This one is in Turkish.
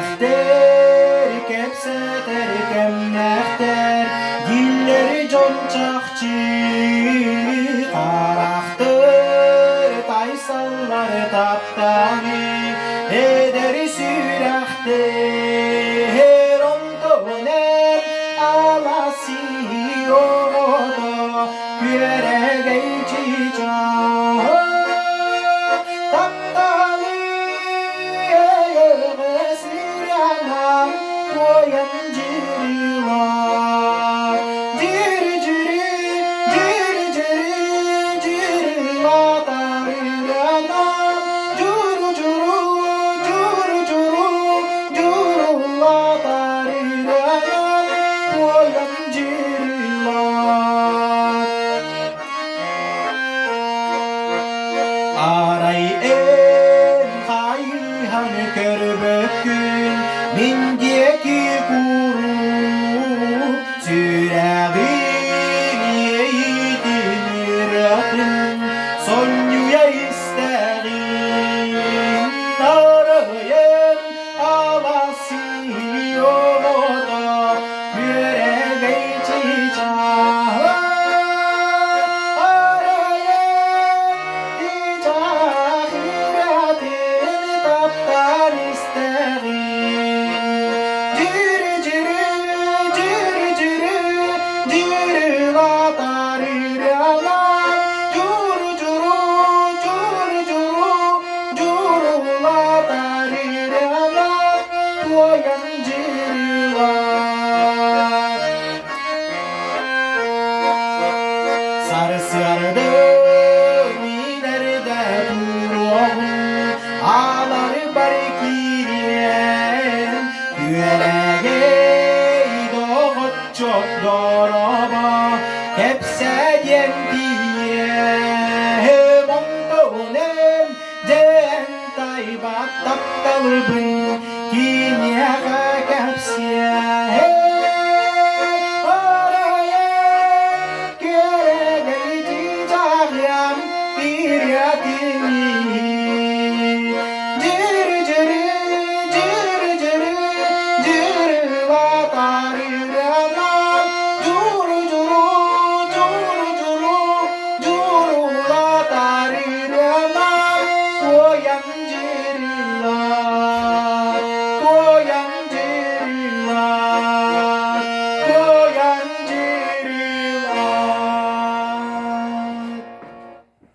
Sürahter, kepseter, kemmehter, dilleri conçakçı, karaktır, taysallar taptani, ederi sürahter, ontoner, alası yoğda, Күөрэгэйдиin. Aray en kayhan körbökün mindeki kuru süreğin yeğidin iratın sonluya isteğin arayen alası yoğda Күөрэгэйдиin. Sarsardım ileride durumu ağları barikiriyen Күөрэгэйдиin çok doğrama hepsi